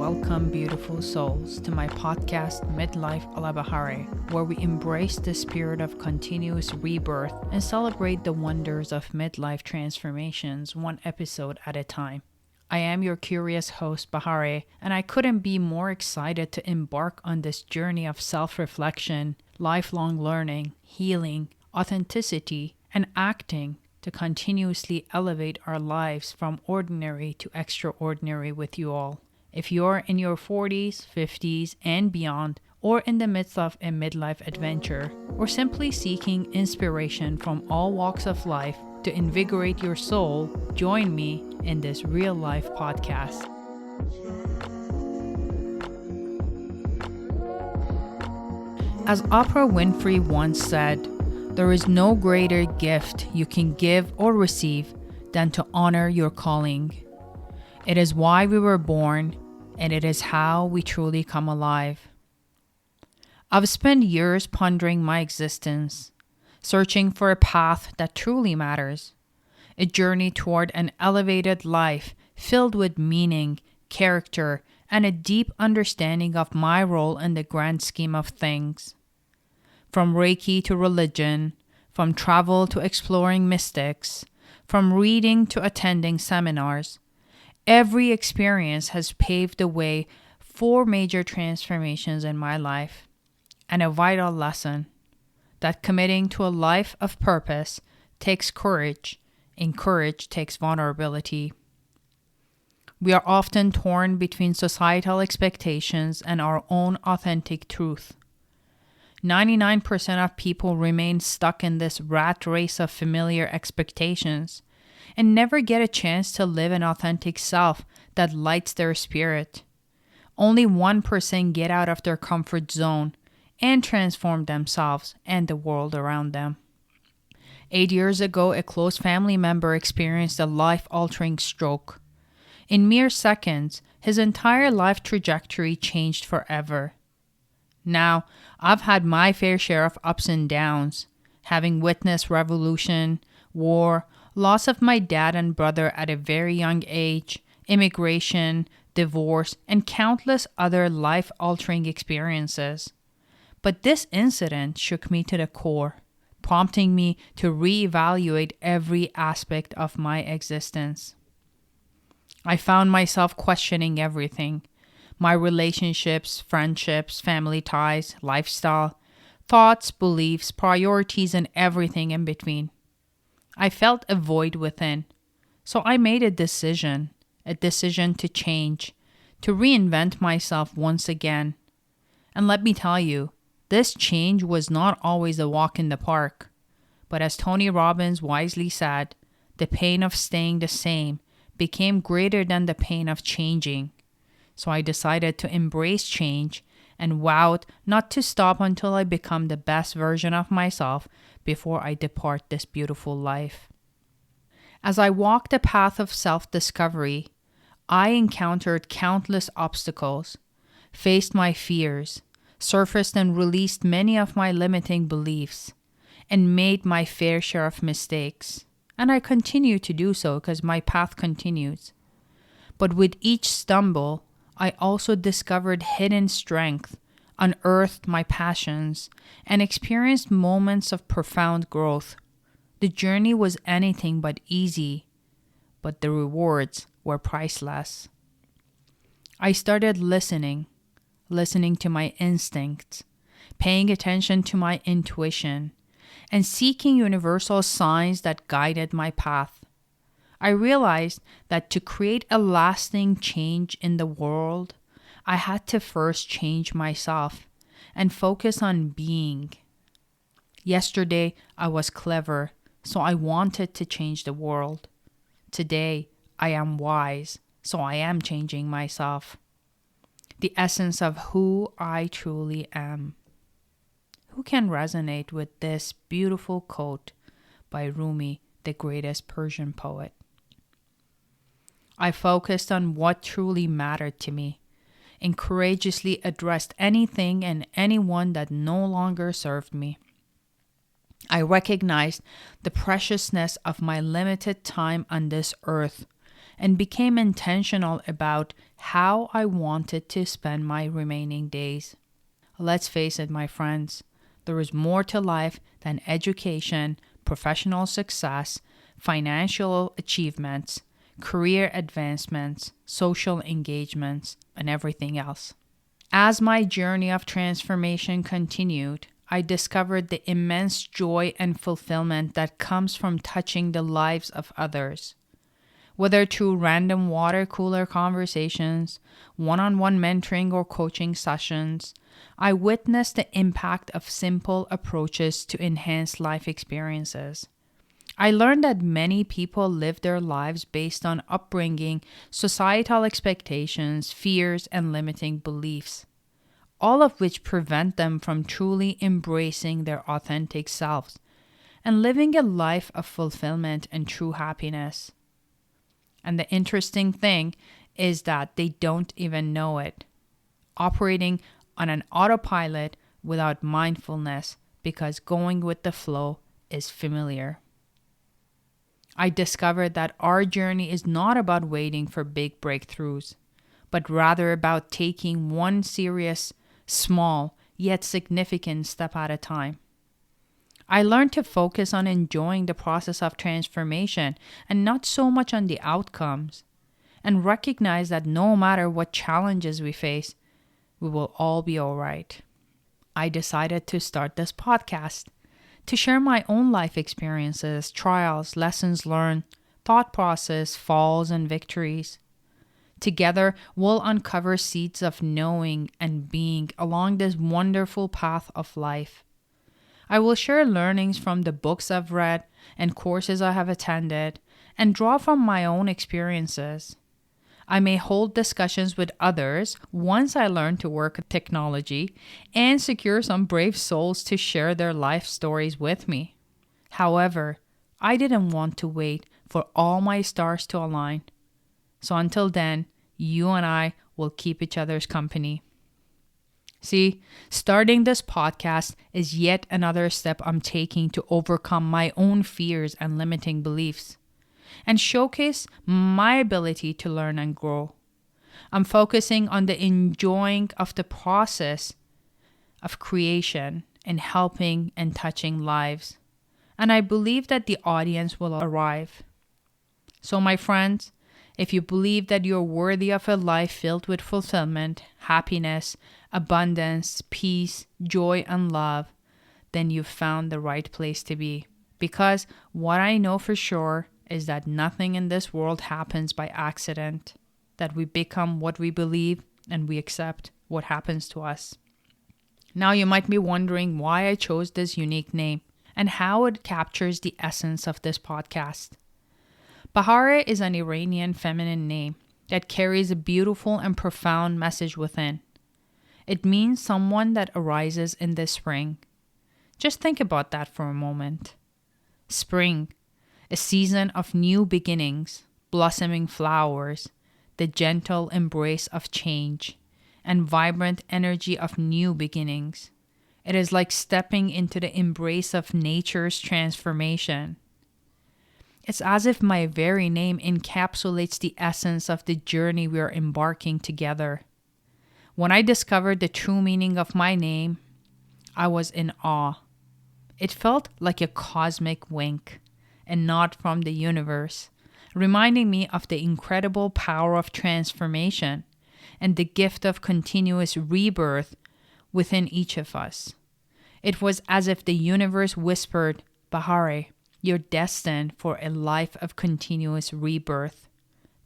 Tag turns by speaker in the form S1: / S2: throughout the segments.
S1: welcome, beautiful souls, to my podcast, Midlife Bahareh, where we embrace the spirit of continuous rebirth and celebrate the wonders of midlife transformations one episode at a time. I am your curious host, Bahareh, and I couldn't be more excited to embark on this journey of self-reflection, lifelong learning, healing, authenticity, and acting to continuously elevate our lives from ordinary to extraordinary with you all. If you're in your 40s, 50s, and beyond, or in the midst of a midlife adventure, or simply seeking inspiration from all walks of life to invigorate your soul, join me in this real-life podcast. As Oprah Winfrey once said, there is no greater gift you can give or receive than to honor your calling. It is why we were born, and it is how we truly come alive. I've spent years pondering my existence, searching for a path that truly matters, a journey toward an elevated life filled with meaning, character, and a deep understanding of my role in the grand scheme of things. From Reiki to religion, from travel to exploring mystics, from reading to attending seminars, every experience has paved the way for major transformations in my life, and a vital lesson that committing to a life of purpose takes courage, and courage takes vulnerability. We are often torn between societal expectations and our own authentic truth. 99% of people remain stuck in this rat race of familiar expectations and never get a chance to live an authentic self that lights their spirit. Only 1% get out of their comfort zone and transform themselves and the world around them. 8 years ago, a close family member experienced a life-altering stroke. In mere seconds, his entire life trajectory changed forever. Now, I've had my fair share of ups and downs, having witnessed revolution, war, loss of my dad and brother at a very young age, immigration, divorce, and countless other life-altering experiences. But this incident shook me to the core, prompting me to reevaluate every aspect of my existence. I found myself questioning everything. My relationships, friendships, family ties, lifestyle, thoughts, beliefs, priorities, and everything in between. I felt a void within, so I made a decision to change, to reinvent myself once again. And let me tell you, this change was not always a walk in the park, but as Tony Robbins wisely said, the pain of staying the same became greater than the pain of changing. So I decided to embrace change and vowed not to stop until I become the best version of myself before I depart this beautiful life. As I walked the path of self-discovery, I encountered countless obstacles, faced my fears, surfaced and released many of my limiting beliefs, and made my fair share of mistakes. And I continue to do so because my path continues. But with each stumble, I also discovered hidden strength, unearthed my passions, and experienced moments of profound growth. The journey was anything but easy, but the rewards were priceless. I started listening to my instincts, paying attention to my intuition, and seeking universal signs that guided my path. I realized that to create a lasting change in the world, I had to first change myself and focus on being. Yesterday, I was clever, so I wanted to change the world. Today, I am wise, so I am changing myself. The essence of who I truly am. Who can resonate with this beautiful quote by Rumi, the greatest Persian poet? I focused on what truly mattered to me and courageously addressed anything and anyone that no longer served me. I recognized the preciousness of my limited time on this earth and became intentional about how I wanted to spend my remaining days. Let's face it, my friends, there is more to life than education, professional success, financial achievements, career advancements, social engagements, and everything else. As my journey of transformation continued, I discovered the immense joy and fulfillment that comes from touching the lives of others. Whether through random water cooler conversations, one-on-one mentoring or coaching sessions, I witnessed the impact of simple approaches to enhance life experiences. I learned that many people live their lives based on upbringing, societal expectations, fears, and limiting beliefs, all of which prevent them from truly embracing their authentic selves and living a life of fulfillment and true happiness. And the interesting thing is that they don't even know it, operating on an autopilot without mindfulness because going with the flow is familiar. I discovered that our journey is not about waiting for big breakthroughs, but rather about taking one serious, small, yet significant step at a time. I learned to focus on enjoying the process of transformation and not so much on the outcomes, and recognize that no matter what challenges we face, we will all be all right. I decided to start this podcast to share my own life experiences, trials, lessons learned, thought process, falls, and victories. Together, we'll uncover seeds of knowing and being along this wonderful path of life. I will share learnings from the books I've read and courses I have attended and draw from my own experiences. I may hold discussions with others once I learn to work with technology and secure some brave souls to share their life stories with me. However, I didn't want to wait for all my stars to align. So until then, you and I will keep each other's company. See, starting this podcast is yet another step I'm taking to overcome my own fears and limiting beliefs and showcase my ability to learn and grow. I'm focusing on the enjoying of the process of creation and helping and touching lives. And I believe that the audience will arrive. So my friends, if you believe that you're worthy of a life filled with fulfillment, happiness, abundance, peace, joy, and love, then you've found the right place to be. Because what I know for sure is that nothing in this world happens by accident, that we become what we believe and we accept what happens to us. Now you might be wondering why I chose this unique name and how it captures the essence of this podcast. Bahareh is an Iranian feminine name that carries a beautiful and profound message within. It means someone that arises in the spring. Just think about that for a moment. Spring, a season of new beginnings, blossoming flowers, the gentle embrace of change, and vibrant energy of new beginnings. It is like stepping into the embrace of nature's transformation. It's as if my very name encapsulates the essence of the journey we are embarking together. When I discovered the true meaning of my name, I was in awe. It felt like a cosmic wink, a nod from the universe, reminding me of the incredible power of transformation and the gift of continuous rebirth within each of us. It was as if the universe whispered, "Bahareh, you're destined for a life of continuous rebirth."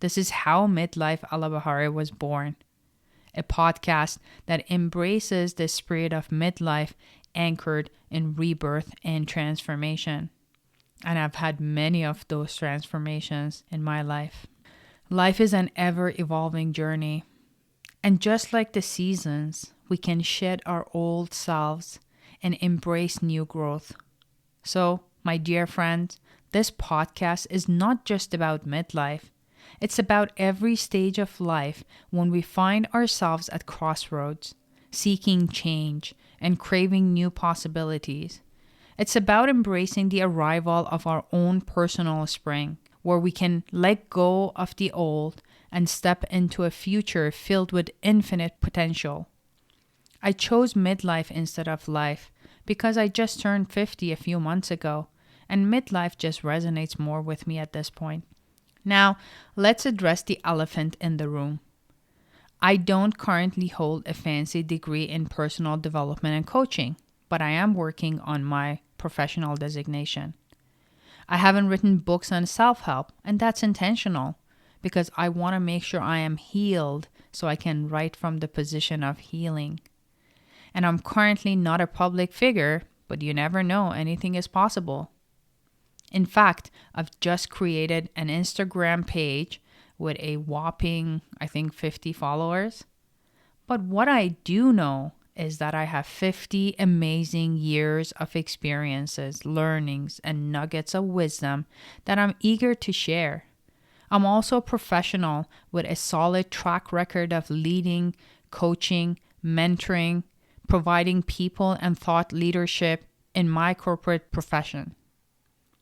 S1: This is how Midlife a la Bahareh was born. A podcast that embraces the spirit of midlife anchored in rebirth and transformation. And I've had many of those transformations in my life. Life is an ever-evolving journey. And just like the seasons, we can shed our old selves and embrace new growth. So, my dear friends, this podcast is not just about midlife. It's about every stage of life when we find ourselves at crossroads, seeking change and craving new possibilities. It's about embracing the arrival of our own personal spring, where we can let go of the old and step into a future filled with infinite potential. I chose midlife instead of life because I just turned 50 a few months ago, and midlife just resonates more with me at this point. Now, let's address the elephant in the room. I don't currently hold a fancy degree in personal development and coaching, but I am working on my professional designation. I haven't written books on self-help, and that's intentional because I want to make sure I am healed so I can write from the position of healing. And I'm currently not a public figure, but you never know, anything is possible. In fact, I've just created an Instagram page with a whopping, 50 followers. But what I do know is that I have 50 amazing years of experiences, learnings, and nuggets of wisdom that I'm eager to share. I'm also a professional with a solid track record of leading, coaching, mentoring, providing people and thought leadership in my corporate profession.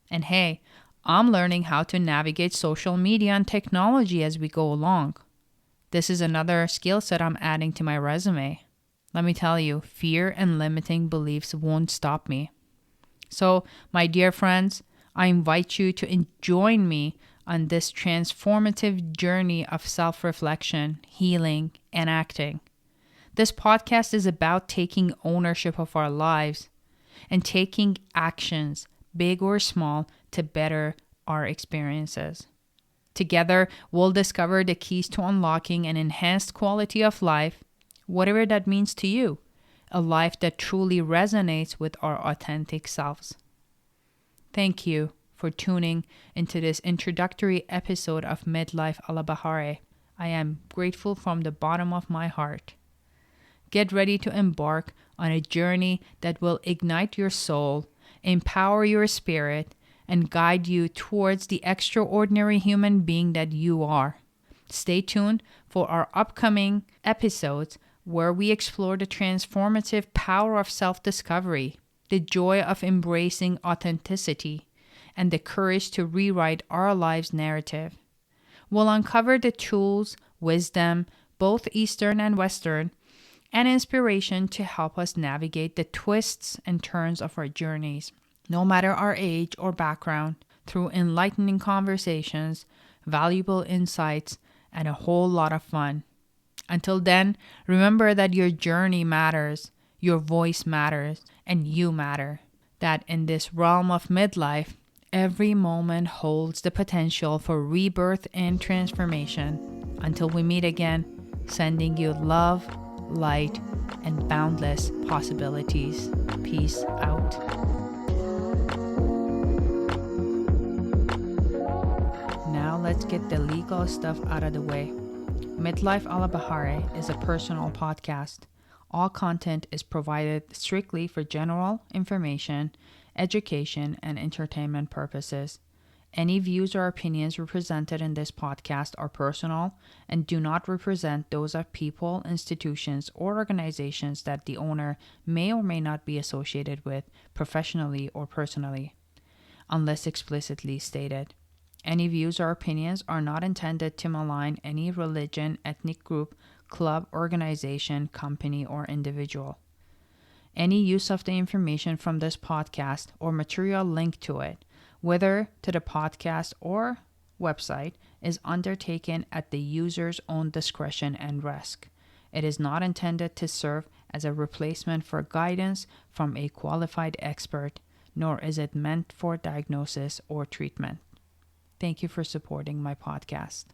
S1: And hey, I'm learning how to navigate social media and technology as we go along. This is another skill set I'm adding to my resume. Let me tell you, fear and limiting beliefs won't stop me. So, my dear friends, I invite you to join me on this transformative journey of self-reflection, healing, and acting. This podcast is about taking ownership of our lives and taking actions, big or small, to better our experiences. Together, we'll discover the keys to unlocking an enhanced quality of life, whatever that means to you, a life that truly resonates with our authentic selves. Thank you for tuning into this introductory episode of Midlife a la Bahareh. I am grateful from the bottom of my heart. Get ready to embark on a journey that will ignite your soul, empower your spirit, and guide you towards the extraordinary human being that you are. Stay tuned for our upcoming episodes where we explore the transformative power of self-discovery, the joy of embracing authenticity, and the courage to rewrite our lives' narrative. We'll uncover the tools, wisdom, both Eastern and Western, and inspiration to help us navigate the twists and turns of our journeys, no matter our age or background, through enlightening conversations, valuable insights, and a whole lot of fun. Until then, remember that your journey matters, your voice matters, and you matter. That in this realm of midlife, every moment holds the potential for rebirth and transformation. Until we meet again, sending you love, light, and boundless possibilities. Peace out. Now let's get the legal stuff out of the way. Midlife a la Bahareh is a personal podcast. All content is provided strictly for general information, education, and entertainment purposes. Any views or opinions represented in this podcast are personal and do not represent those of people, institutions, or organizations that the owner may or may not be associated with professionally or personally, unless explicitly stated. Any views or opinions are not intended to malign any religion, ethnic group, club, organization, company, or individual. Any use of the information from this podcast or material linked to it, whether to the podcast or website, is undertaken at the user's own discretion and risk. It is not intended to serve as a replacement for guidance from a qualified expert, nor is it meant for diagnosis or treatment. Thank you for supporting my podcast.